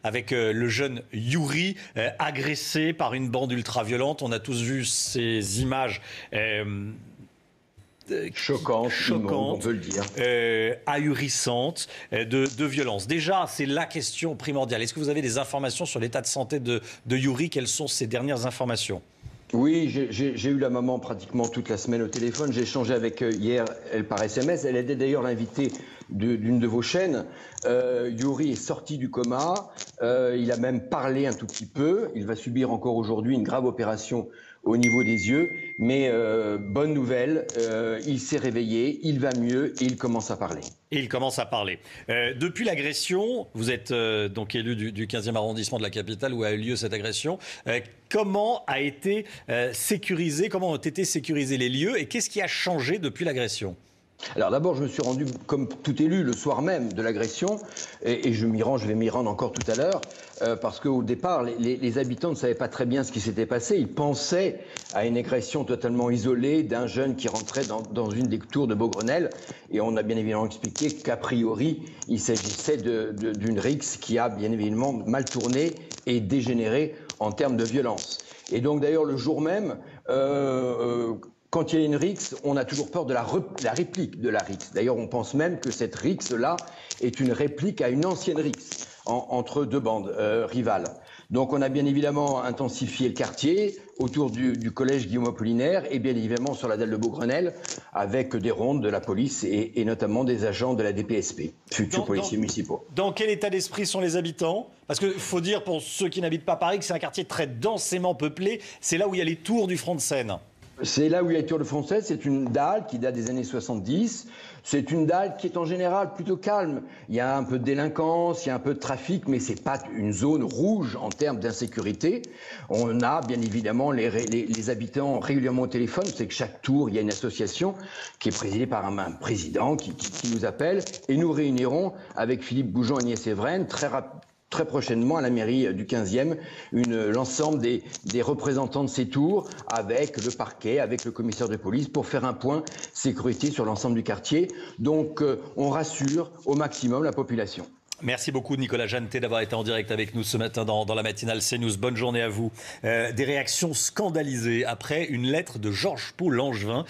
Avec le jeune Yuri agressé par une bande ultra-violente. On a tous vu ces images Choquante, immonde, on peut le dire. Ahurissante de violence. Déjà, c'est la question primordiale. Est-ce que vous avez des informations sur l'état de santé de Yuri? Quelles sont ses dernières informations? Oui, j'ai eu la maman pratiquement toute la semaine au téléphone. J'ai échangé avec hier, elle par SMS. Elle était d'ailleurs l'invitée d'une de vos chaînes. Yuri est sorti du coma. Il a même parlé un tout petit peu. Il va subir encore aujourd'hui une grave opération au niveau des yeux. Mais bonne nouvelle, il s'est réveillé, il va mieux et il commence à parler. Et il commence à parler. Depuis l'agression, vous êtes donc élu du 15e arrondissement de la capitale où a eu lieu cette agression. Comment ont été sécurisés les lieux et qu'est-ce qui a changé depuis l'agression? Alors d'abord, je me suis rendu comme tout élu le soir même de l'agression et je vais m'y rendre encore tout à l'heure parce qu'au départ, les habitants ne savaient pas très bien ce qui s'était passé. Ils pensaient à une agression totalement isolée d'un jeune qui rentrait dans une des tours de Beaugrenelle et on a bien évidemment expliqué qu'a priori, il s'agissait d'une rixe qui a bien évidemment mal tourné et dégénéré en termes de violence. Et donc d'ailleurs, le jour même, quand il y a une rixe, on a toujours peur de la réplique de la rixe. D'ailleurs, on pense même que cette rixe-là est une réplique à une ancienne rixe entre deux bandes rivales. Donc on a bien évidemment intensifié le quartier autour du collège Guillaume Apollinaire et bien évidemment sur la dalle de Beaugrenelle avec des rondes de la police et notamment des agents de la DPSP, futurs policiers municipaux. Dans quel état d'esprit sont les habitants? Parce qu'il faut dire pour ceux qui n'habitent pas Paris que c'est un quartier très densément peuplé. C'est là où il y a les tours du front de Seine. C'est là où il y a les tours de Français, c'est une dalle qui date des années 70. C'est une dalle qui est en général plutôt calme. Il y a un peu de délinquance, il y a un peu de trafic, mais c'est pas une zone rouge en termes d'insécurité. On a bien évidemment les habitants régulièrement au téléphone. C'est que chaque tour, il y a une association qui est présidée par un président qui nous appelle. Et nous réunirons avec Philippe Goujon et Agnès Séverine très prochainement à la mairie du 15e, l'ensemble des représentants de ces tours avec le parquet, avec le commissaire de police pour faire un point sécurité sur l'ensemble du quartier. Donc on rassure au maximum la population. Merci beaucoup Nicolas Jeannetet d'avoir été en direct avec nous ce matin dans la matinale CNews. Bonne journée à vous. Des réactions scandalisées après une lettre de Georges Pau Langevin.